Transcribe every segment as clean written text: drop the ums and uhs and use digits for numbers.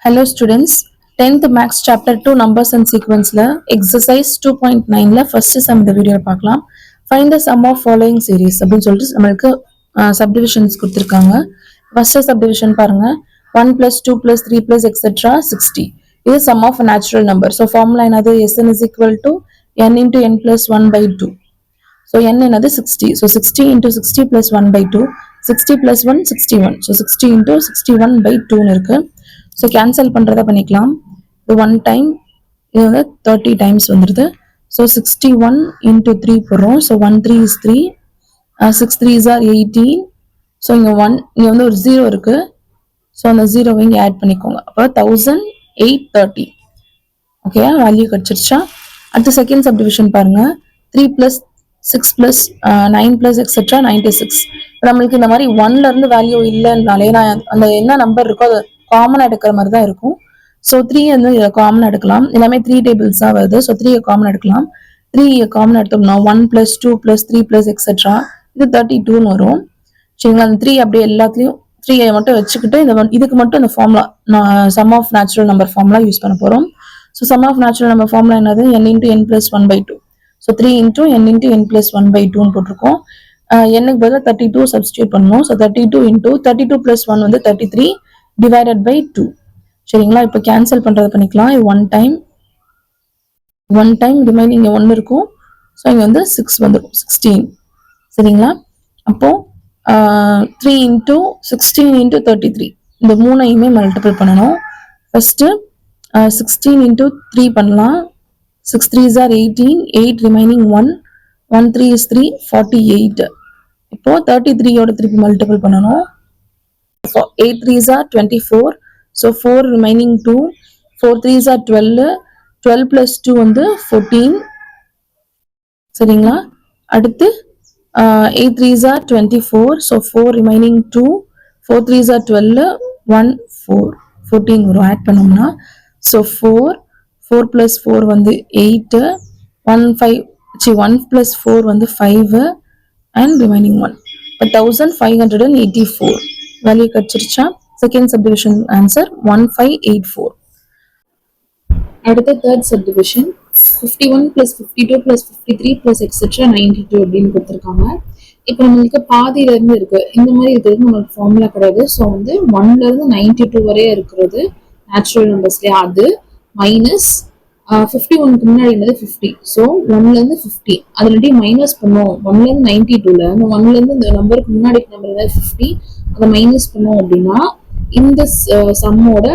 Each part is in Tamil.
Hello students, 10th Max Chapter 2 Numbers and Sequence Exercise 2.9 first sum இந்த வீடியோ பார்க்கலாம். Find the sum of following series அப்படின்னு சொல்லிட்டு நம்மளுக்கு subdivisions கொடுத்திருக்காங்க. First subdivision பாருங்க 1 plus 2 plus 3 plus etc. 60. இது sum of natural number. So formula என்னது Sn is equal to n into n plus 1 by 2. So n என்னது 60. So 60 into 60 plus 1 by 2. 60 plus 1 61. So 60 into 61 by 2 இருக்கு. ஸோ கேன்சல் பண்ணுறதை பண்ணிக்கலாம். இது 1 டைம், இது வந்து 30 டைம்ஸ் வந்துடுது. ஸோ 61 இன்ட்டு 3 போடுறோம். So 1 3 is 3, 6 3s are 18. So இங்கே வந்து ஒரு 0 இருக்குது. ஸோ அந்த 0வை இங்கே ஆட் பண்ணிக்கோங்க. அப்போ 1830. ஓகே, வேல்யூ கிடச்சிருச்சா? அடுத்த செகண்ட் சப்டிவிஷன் பாருங்கள். 3 + 6 + 9 + எக்ஸெட்ரா 96. நம்மளுக்கு இந்த மாதிரி 1லேருந்து வேல்யூ இல்லைன்னாலே நான் அந்த என்ன நம்பர் இருக்கோ அதை காமன் எடுக்கிற மாதிரி தான் இருக்கும். ஸோ 3 வந்து காமன் எடுக்கலாம். எல்லாமே 3 டேபிள்ஸாக வருது. ஸோ 3 காமன் எடுக்கலாம். 3 காமன் எடுத்தோம்னா 1 + 2 + 3 + எக்ஸெட்ரா இது 32ன்னு வரும். சரிங்களா? அந்த 3 அப்படியே எல்லாத்துலேயும் 3 மட்டும் வச்சுக்கிட்டு இதுக்கு மட்டும் இந்த formula sum of natural number formula use பண்ண போகிறோம். So sum of natural number formula என்னது? n × n + 1 by 2. So 3 × n × n + 1 by 2ன்னு போட்டிருக்கோம். என்னுக்கு பதிலாக 32 சப்ஸ்டியூட் பண்ணணும். ஸோ 32 × 32 + 1 வந்து 33 divided by 2. சரிங்களா? இப்போ கேன்சல் பண்ணுறது பண்ணிக்கலாம். இது 1 டைம் ரிமைனிங் இங்கே 1 இருக்கும். ஸோ இங்கே வந்து 6 வந்துடும், 16. சரிங்களா? அப்போது 3 × 16 × 33 இந்த 3ஐயுமே மல்டிபிள் பண்ணணும். ஃபஸ்ட்டு 16 × 3 பண்ணலாம். 6 3s are 18, 8 ரிமைனிங் 1, 1 3 is 3, 48. இப்போது 33யோட திருப்பி மல்டிபிள் பண்ணணும். 8 3s are 24. So 4 remaining 2. 4 3s are 12. 12 plus 2 வந்து 14. சரிங்களா? அடுத்து 8 3s are 24. So 4 remaining 2. 4 3s are 12. 1 4 14 வரும் ஆட் பண்ணோம்னா. So 4 plus 4 வந்து 8. 1 plus 4 வந்து 5 and remaining 1. 1584 வேல்யூ கிடைச்சிருச்சா? Second subdivision answer 1584. அடுத்த தேர்ட் சப்டிவிஷன் 51 + 52 + 53 + எக்ஸெட்ரா 92 அப்படின்னு கொடுத்துருக்காங்க. இப்போ நம்மளுக்கு பாதியில இருந்து இருக்கு. இந்த மாதிரி இருக்கிறது நம்மளுக்கு ஃபார்முலா கிடையாது. ஸோ வந்து 1லேருந்து 92 வரைய இருக்கிறது நேச்சுரல் நம்பர்ஸ்லேயே அது மைனஸ் 51க்கு முன்னாடி என்னது 50. ஸோ 1லேருந்து 50 அது ரெண்டையும் மைனஸ் பண்ணோம். 1லேருந்து 92ல அந்த 1லேருந்து இந்த நம்பருக்கு முன்னாடி நம்பர் என்னது 50 அதை மைனஸ் பண்ணோம் அப்படின்னா இந்த சம்மோட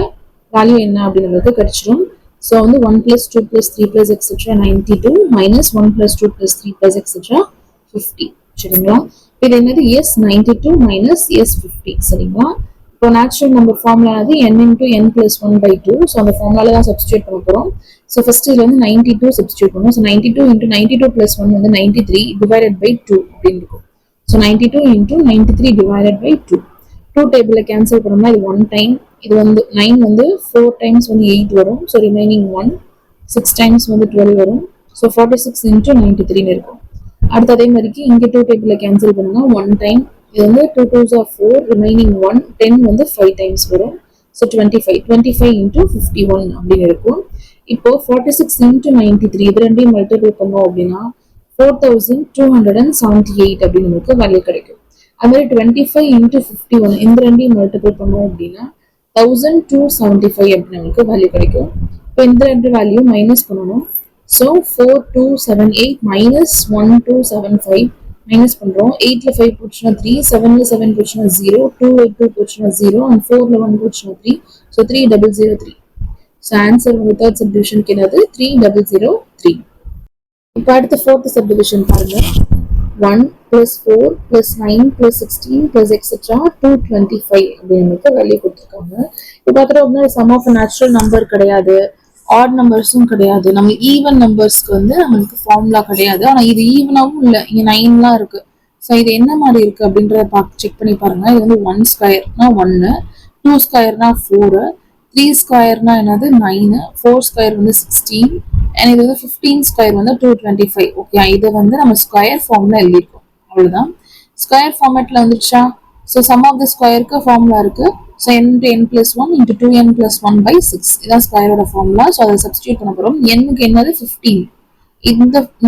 வேல்யூ என்ன அப்படின்றது கிடைச்சிடும். ஸோ வந்து 1 + 2 + 3 + எக்ஸெட்ரா 92 மைனஸ் 1 + 2 + 3 + எக்ஸெட்ரா 50. சரிங்களா? இது என்னது S92 மைனஸ் S50. சரிங்களா? இப்போ நேச்சுரல் நம்பர் ஃபார்முலா வந்து n × n + 1 by 2. ஸோ அந்த ஃபார்முலால தான் சப்ஸ்டியூட் பண்ண போகிறோம். ஸோ ஃபர்ஸ்ட் இதுல வந்து 92 சப்ஸ்டியூட் பண்ணுவோம். ஸோ 92 × 92 + 1 வந்து 93 divided by 2 அப்படின்னு இருக்கும். So 92 × 93 divided by 2. 2 டேபிள்ல கேன்சல் பண்ணோம்னா இது 1 டைம், இது வந்து 9 வந்து 4 டைம்ஸ் வந்து 8 வரும். ஸோ ரிமைனிங் 1 6 டைம்ஸ் வந்து 12 வரும். ஸோ 46 × 93 இருக்கும். அடுத்து அதே மாதிரிக்கு இங்கே 2 டேபிள்ல கேன்சல் பண்ணுங்க. 1 டைம், இது வந்து 2 2s are 4 ரிமைனிங் 1 10 வந்து 5 டைம்ஸ் வரும். ஸோ 25 × 51 அப்படின்னு இருக்கும். இப்போ 46 × 93 இது ரெண்டையும் மல்டிபிள் பண்ணோம் அப்படின்னா 4278 அப்படின்னு நமக்கு வேல்யூ கிடைக்கும். அது மாதிரி 25 × 51 இந்த ரெண்டையும் மல்டிபிள் பண்ணோம் அப்படின்னா 1275 அப்படின்னு நமக்கு வேல்யூ கிடைக்கும். இப்போ இந்த ரெண்டு வேல்யூ மைனஸ் பண்ணணும். ஸோ 4278 மைனஸ் 1275 மைனஸ் பண்றோம். 8ல 5 போச்சுன்னா 3, 7ல 7 போச்சுன்னா 0, 2ல 2 போச்சுன்னா 0 and 4ல 1 போச்சுன்னா 3. ஸோ 3003. ஸோ ஆன்சர் வந்து தேர்ட் சப்டிவிஷனுக்கு என்னது 3003. இப்போ அடுத்த ஃபோர்த் சப்டிவிஷன் பாருங்க. 1 + 4 + 9 + 16 + எக்ஸெட்ரா 225 அப்படின்னு வேல்யூ கொடுத்துருக்காங்க. இப்போ பார்த்தோம்னா சம் ஆஃப் நேச்சுரல் நம்பர் கிடையாது, ஆட் நம்பர்ஸும் கிடையாது. நம்ம ஈவன் நம்பர்ஸ்க்கு வந்து நம்மளுக்கு ஃபார்முலா கிடையாது. ஆனால் இது ஈவனாகவும் இல்லை, இங்கே 9லாம் இருக்கு. ஸோ இது என்ன மாதிரி இருக்கு அப்படின்றத செக் பண்ணி பாருங்க. இது வந்து 1 ஸ்கொயர்னா 1, 2 ஸ்கொயர்னா 4, 3 ஸ்கொயர்னா என்னது 9, 4 ஸ்கொயர் வந்து 16 and இது வந்து 15 ஸ்கொயர் வந்து 225. ஓகே, இதை வந்து நம்ம ஸ்கொயர் ஃபார்ம்ல எழுதியிருக்கோம். அவ்வளோதான். ஸ்கொயர் ஃபார்மேட்ல வந்துருச்சா? ஸோ சம் ஆஃப் த ஸ்கொயருக்கு ஃபார்முலா இருக்கு. So n into n plus 1 into 2n plus 1 by 6 இதான் ஸ்கொயரோட ஃபார்முலா. ஸோ அதை சப்ஸ்டியூட் பண்ண போகிறோம். n-க்கு என்னது 15.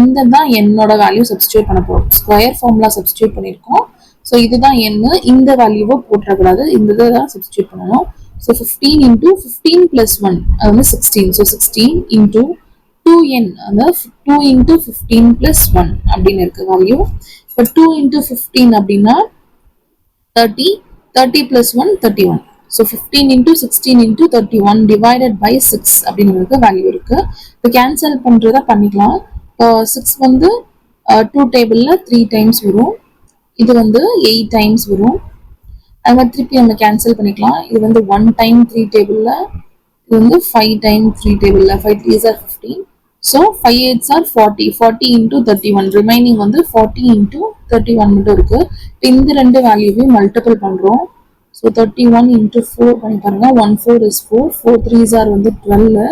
இந்த தான் என்னோட வேல்யூ சப்ஸ்டியூட் பண்ண போகிறோம். ஸ்கொயர் ஃபார்முலா சப்ஸ்டியூட் பண்ணியிருக்கோம். ஸோ இதுதான் என்ன, இந்த வேல்யூவை போட்டுறக்கூடாது, இந்த இதை தான் சப்ஸ்டியூட் பண்ணணும். ஸோ 15 into 15 plus 1 அது வந்து 16. ஸோ 16 into 2n அதாவது 2 into 15 plus 1 அப்படின்னு இருக்கு வேல்யூ. இப்போ 2 into 15 அப்படின்னா 30, 30 plus 1 31. So 15 into 16 into 31 divided by 6 அப்படிங்கிறது வேல்யூ இருக்கு. இப்போ கேன்சல் பண்றதா பண்ணிக்கலாம். 6 வந்து 2 டேபிள்ல 3 டைம்ஸ் வரும், இது வந்து 8 டைம்ஸ் வரும். அது மாதிரி திருப்பி நம்ம கேன்சல் பண்ணிக்கலாம். இது வந்து 1 டைம் 3 டேபிள்ல, இது வந்து 5 டைம் 3 டேபிள்ல. 5 3s are 15. So 5 8s are 40. 40 into 31 remaining வந்து 40 into 31 மட்டும் இருக்கு. இந்த ரெண்டு வேல்யூவையும் மல்டிபிள் பண்றோம். ஸோ 31 into 4 பண்ணி பாருங்க. 1 4 is 4. 4 3s are வந்து 12.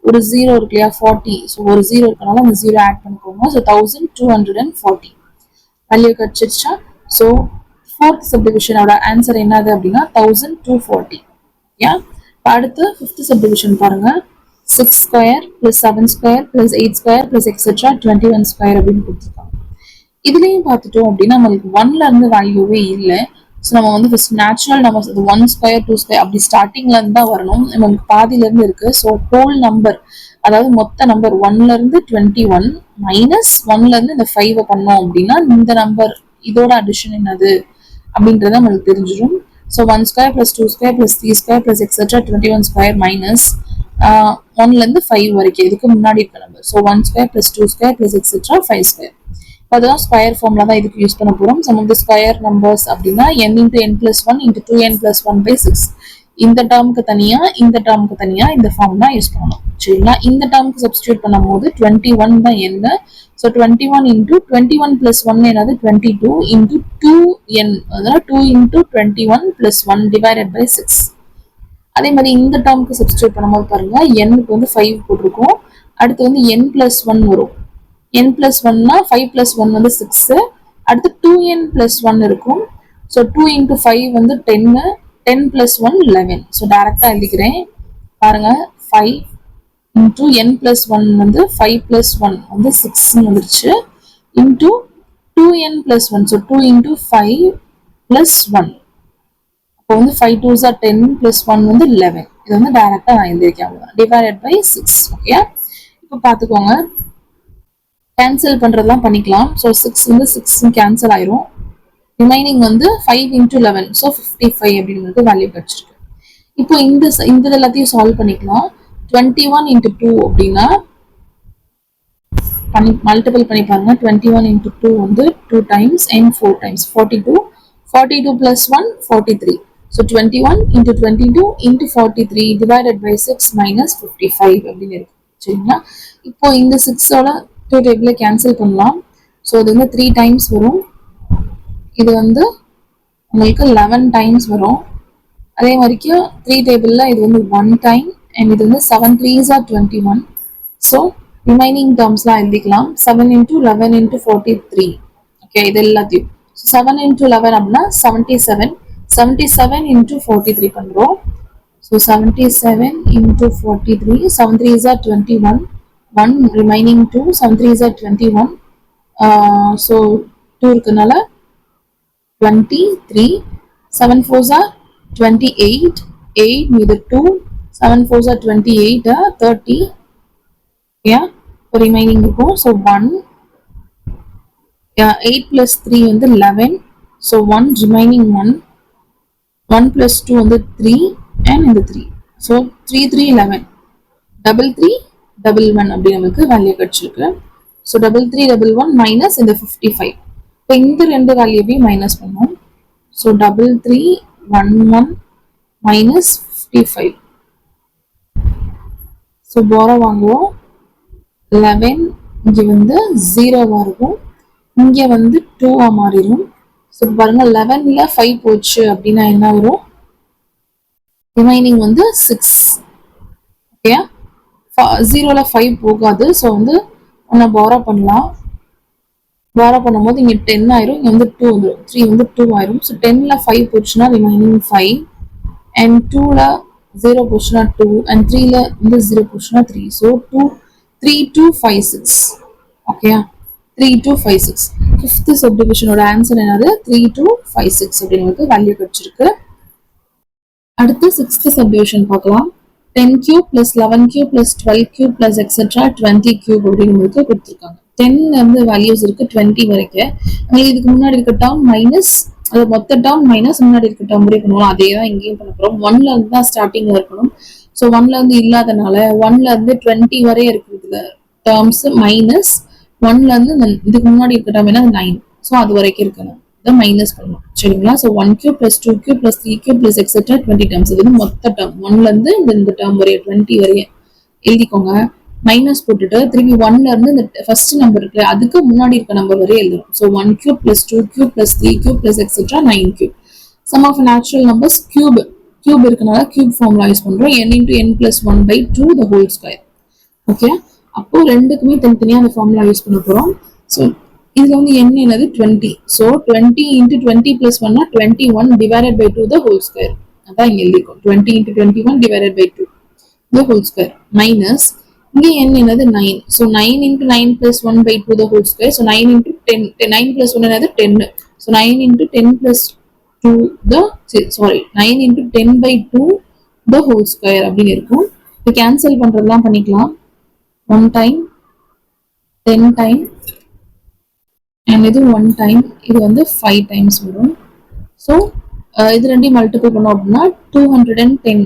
ஒரு 0 இருக்கு இல்லையா 40. ஸோ ஒரு 0 இருக்கனால அந்த 0 ஆட் பண்ணிக்கோங்க. ஸோ 1240 வேல்யூ கிடைச்சிருச்சா? ஸோ ஃபோர்த் சப்டிவிஷனோட ஆன்சர் என்னது அப்படின்னா 1240. யா, அடுத்து ஃபிஃப்த் சப்டிவிஷன் பாருங்க. 6 square plus 7 square plus 8 square plus etcetera 21 square அப்படின்னு கொடுத்துருக்காங்க. இதுலயும் பார்த்துட்டோம் அப்படின்னா நம்மளுக்கு 1ல இருந்து வேல்யூவே இல்லை. ஸோ நம்ம வந்து first natural numbers 1 square 2 square அப்படி ஸ்டார்டிங்ல இருந்து தான் வரணும். நமக்கு பாதியில இருந்து இருக்கு. ஸோ ஹோல் நம்பர் அதாவது மொத்த நம்பர் 1ல இருந்து 21 மைனஸ் 1ல இருந்து இந்த 5 பண்ணோம் அப்படின்னா இந்த நம்பர் இதோட அடிஷன் என்னது அப்படின்றத நம்மளுக்கு தெரிஞ்சிடும். So 1 square plus 2 square plus 3 square plus etcetera 21 square minus 1ல இருந்து 5 வரைக்கும் இதுக்கு முன்னாடி இருக்க number. So 1 square plus 2 square plus etcetera 5 square. அதுதான் ஸ்கொயர் ஃபார்முலா தான் இதுக்கு யூஸ் பண்ண போறோம். Sum of the square numbers அப்படின்னா n into n plus 1 into 2n plus 1 by 6. இந்த டேர்முக்கு தனியா இந்த டேர்முக்கு தனியா இந்த ஃபார்முலா யூஸ் பண்ணணும். சரிங்களா? இந்த டேர்முக்கு சப்ஸ்டியூட் பண்ணும்போது 21 தான் என்ன. ஸோ 21 into 21 plus 1 என்னது 22 into 2n அதாவது 2 into 21 plus 1 divided by 6. அதே மாதிரி இந்த டேர்முக்கு சப்ஸ்டியூட் பண்ணும்போது பாருங்க n-க்கு வந்து 5 போட்டிருக்கோம். அடுத்து வந்து n plus 1 வரும். n plus 1னா 5 plus 1 வந்து 6. அடுத்து 2n plus 1 இருக்கும். ஸோ 2 into 5 வந்து 10. 10 plus 1 11. ஸோ டைரக்டா எழுதிக்கிறேன் பாருங்க. 5 into n plus 1 வந்து 5 plus 1 வந்து 6 வந்துருச்சு. into 2n plus 1. So 2 into 5 plus 1. அப்போ வந்து 5 2s are 10 plus 1 வந்து 11. இது வந்து டைரக்டா நான் எழுதியிருக்கேன். Divided by 6. ஓகே, இப்போ பார்த்துக்கோங்க கேன்சல் பண்றதெல்லாம் பண்ணிக்கலாம். ஸோ 6 வந்து 6 கேன்சல் ஆயிரும். ரிமைனிங் வந்து 5 into 11. ஸோ 55 அப்படிங்கிறது வேல்யூ கிடைச்சிருக்கு. இப்போ இந்த எல்லாத்தையும் சால்வ் பண்ணிக்கலாம். 21 into 2 அப்படின்னா மல்டிபிள் பண்ணி பாருங்க. 21 into 2 வந்து 2 times and 4 times 42. 42 plus 1 43. So 21 into 22 into 43 divided by 6 minus 55 அப்படின்னு இருக்கு. சரிங்களா? இப்போ இந்த 6ஓட 2 டேபிள கேன்சல் பண்ணலாம். ஸோ இது வந்து 3 டைம்ஸ் வரும். இது வந்து உங்களுக்கு 11 டைம்ஸ் வரும். அதே மாதிரிக்கு 3 டேபிள்ல இது வந்து 1 டைம் அண்ட் இது வந்து 7 3s are 21. ஸோ ரிமைனிங் டேர்ம்ஸ்லாம் எழுதிக்கலாம். 7 into 11 into 43. ஓகே, இது எல்லாத்தையும் 7 into 11 அப்படின்னா 77. 77 into 43 பண்றோம். So 77 into 43. 7 3s are 21. 1 remaining 2. 7 3s are 21. So 2 இருக்கனால 23. 7 4s are 28. 8 மீது 2. 7 4s are 28. 30. Yeah, remaining இருக்கும். So 1. 8 plus 3 வந்து 11. So 1 remaining 1. 1 plus 2 வந்து 3 and இந்த 3. So 3 3 11. 3 3 11 அப்படி நமக்கு வேல்யூ கிடைச்சிருக்கு. ஸோ 3 3 11 மைனஸ் இந்த 55. இப்போ இந்த ரெண்டு வேல்யூவையும் மைனஸ் பண்ணுவோம். So 3 3 11 minus 55. ஸோ போரோ வாங்குவோம். 11 இங்கே வந்து 0வா இருக்கும், இங்கே வந்து 2வா மாறிடும். ஸோ பாருங்க 11ல 5 போச்சு அப்படின்னா என்ன வரும்? ரிமைனிங் வந்து 6. ஓகே, 0ல 5 போகாது. ஸோ வந்து ஒன்று பாரோ பண்ணலாம். பாரோ பண்ணும்போது இங்கே 10 ஆயிரும், இங்கே வந்து 2 வந்துடும். 3 வந்து 2 ஆயிரும். ஸோ 10ல 5 போச்சுன்னா ரிமைனிங் 5. and 2ல 0 போச்சுன்னா 2 and 3ல வந்து 0 போச்சுன்னா 3. So 2 3 2 5 6. ஓகே, 3 2 5 6. ஃபிஃப்த் சப்டிவிஷனோட ஆன்சர் என்னது? 3 2 5 6 அப்படின்னு வேல்யூ கிடைச்சிருக்கு. அடுத்து சிக்ஸ்த் சப்டிவிஷன் பார்க்கலாம். 10 cube plus 11 cube plus 12 cube plus etc 20 cube அப்படின்னு உங்களுக்கு கொடுத்துருக்காங்க. 10ல இருந்து வேல்யூஸ் இருக்கு 20 வரைக்கும். இதுக்கு முன்னாடி இருக்க டேர்ம் மைனஸ், அது மொத்த டேர்ம் மைனஸ் முன்னாடி இருக்க டேர்ம் முடிவு பண்ணுவோம். அதே தான் இங்கேயும் பண்ண போறோம். 1ல இருந்து தான் ஸ்டார்டிங்ல இருக்கணும். ஸோ 1ல இருந்து இல்லாதனால 1ல இருந்து 20 வரை இருக்கிறதுல டேர்ம்ஸ் மைனஸ் 1ல இருந்து இதுக்கு முன்னாடி இருக்க டேர்ம் என்ன 9. ஸோ அது வரைக்கும் இருக்கணும். இதை மைனஸ் பண்ணணும். சரிங்களா? So 1 cube plus 2 cube plus 3 cube plus etc 20 terms. இது வந்து மொத்த டேர்ம் 1ல இருந்து இந்த டேர்ம் வரைய 20 வரைய எழுதிக்கோங்க. மைனஸ் போட்டுட்டு திரும்பி 1ல இருந்து இந்த ஃபர்ஸ்ட் நம்பர் இருக்கு அதுக்கு முன்னாடி இருக்க நம்பர் வரை எழுதணும். So 1 cube plus 2 cube plus 3 cube plus etc 9 cube. Sum of natural numbers cube இருக்கனால cube ஃபார்முலா யூஸ் பண்றோம். n into n plus 1 by 2 the whole square. Okay, அப்போ ரெண்டுக்குமே தனித்தனியா அந்த ஃபார்முலா யூஸ் பண்ண போறோம். ஸோ இதுல வந்து n என்னது 20. So 20 into 20 plus 1 21 divided by 2 the whole square. அதான் இங்க எழுதிக்கும் 20 into 21 divided by 2 the whole square minus இங்க n என்னது 9. So 9 into 9 plus 1 by 2 the whole square. So 9 into 10 9 plus 1 என்னது 10. So 9 into 10 plus 2 the 9 into 10 by 2 the whole square அப்படின்னு இருக்கும். இப்போ கேன்சல் பண்றதுலாம் பண்ணிக்கலாம். 1 time 10 time and இது 1 time, இது வந்து 5 times வரும். ஸோ இது ரெண்டையும் மல்டிபிள் பண்ணோம் அப்படின்னா 210.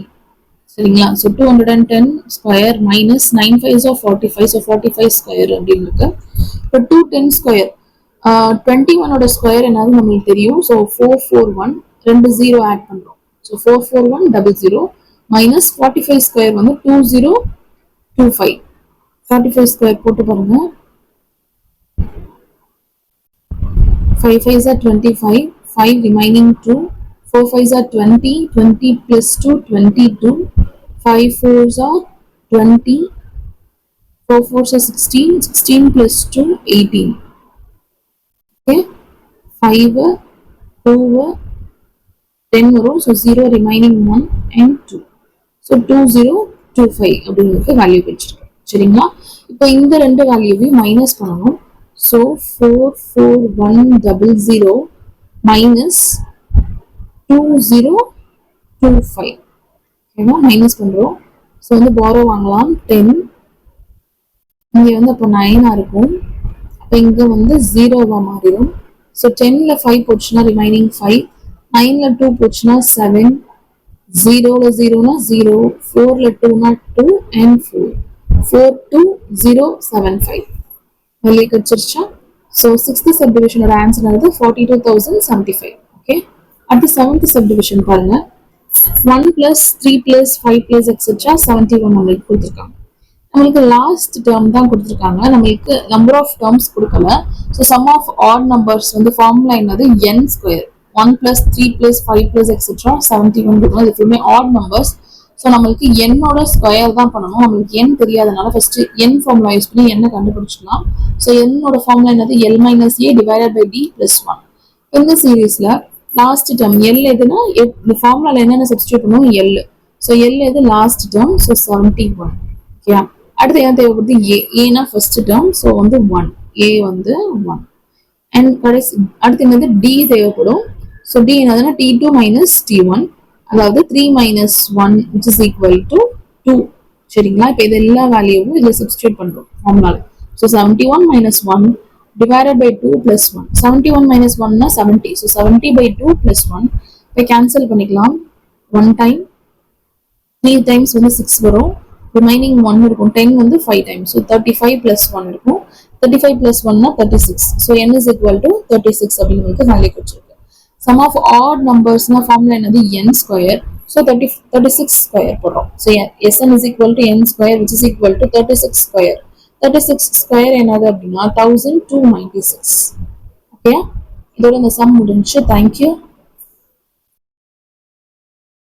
சரிங்களா? So 210 square minus 9 5 45. So 45 square அப்படின்னு இருக்கு. இப்போ 210 ஸ்கொயர் 21ஓட ஸ்கொயர் என்னது நம்மளுக்கு தெரியும். ஸோ 441 ரெண்டு 0 ஆட் பண்றோம். ஸோ 44100 மைனஸ் 45 ஸ்கொயர் வந்து 2025. 45 ஸ்கொயர் போட்டு பாருங்க. 5 5s are 25, 5 remaining 2, 4 5s are 20, 20 plus 2 22, 5 4s are 20, 4 4s are 16, 16 plus 2 18. Okay, 5 2 10 வரும். So 0 remaining 1 and 2. So 2025 அப்படிங்கிறது வேல்யூ கிடைச்சிருக்கு. சரிங்களா? இப்போ இந்த ரெண்டு வேல்யூவையும் மைனஸ் பண்ணணும். So 44100 minus 2025. ஓகேவா? மைனஸ் பண்றோம். ஸோ வந்து பாரோ வாங்கலாம் 10. இங்க வந்து அப்போ 9 இருக்கும். அப்போ இங்க வந்து 0வா மாறிடும். ஸோ 10ல 5 போச்சுன்னா ரிமைனிங் 5, 9ல 2 போச்சுன்னா 7, 0ல 0னா 0, 4ல 2னா 2 and 4, 42075. வெளியே கிடைச்சிருச்சா? ஸோ சிக்ஸ்த் சப்டிவிஷனோட ஆன்சர் வந்து 42,075. ஓகே, அடுத்து செவன்த் சப்டிவிஷன் பாருங்க. 1 plus 3 plus 5 plus etc 71 நம்மளுக்கு கொடுத்துருக்காங்க. நம்மளுக்கு லாஸ்ட் டேர்ம் தான் கொடுத்துருக்காங்க. நம்மளுக்கு நம்பர் ஆஃப் டேர்ம்ஸ் கொடுக்கல. So sum of odd numbers வந்து ஃபார்முலா என்னது n square. 1 plus 3 plus 5 plus etc 71 கொடுக்கணும். இது ஃபுல்லுமே ஆட் நம்பர்ஸ். ஸோ நம்மளுக்கு என்னோட ஸ்கொயர் தான் பண்ணணும். நம்மளுக்கு n தெரியாதனால ஃபர்ஸ்ட் n ஃபார்முலா யூஸ் பண்ணி என்ன கண்டுபிடிச்சிக்கலாம். ஸோ என்னோட ஃபார்முலா என்னது l minus a divided by d plus 1. இந்த சீரீஸ்ல லாஸ்ட் டேர்ம் l எதுனா இந்த ஃபார்முலால என்னென்ன சப்ஸ்டியூட் பண்ணுவோம் l. ஸோ l எது லாஸ்ட் டேர்ம். ஸோ 71. ஓகே, அடுத்து என்ன தேவைப்படுது a. ஏன்னா ஃபர்ஸ்ட் டேர்ம். ஸோ வந்து 1, a வந்து 1. அண்ட் கடைசி அடுத்து என்னது d தேவைப்படும். ஸோ d என்னதுன்னா t2 minus t1, அதாவது 3 minus 1 which is equal to 2. சரிங்களா? இப்போ இது எல்லா வேல்யூவும் இதில் சப்ஸ்டியூட் பண்றோம் ஃபார்முலால. So 71 minus 1 divided by 2 plus 1. 71 minus 1 னா 70. So 70 by 2 plus 1. இப்போ கேன்சல் பண்ணிக்கலாம். 1 time 3 times வந்து 6 வரும். ரிமைனிங் 1 இருக்கும். 10 வந்து 5 times. ஸோ 35 plus 1 இருக்கும். 35 plus 1 னா 36. So n is equal to 36 அப்படின்னு உங்களுக்கு வேல்யூ கிடைச்சிருக்கு. Sum of odd numbers na formula என்னது n square. So 36 square போடுறோம். So Sn is equal to n square which is equal to 36 square. 36 square என்னது அப்படின்னா 1296. Okay, இதோட இந்த sum முடிஞ்சு. Thank you.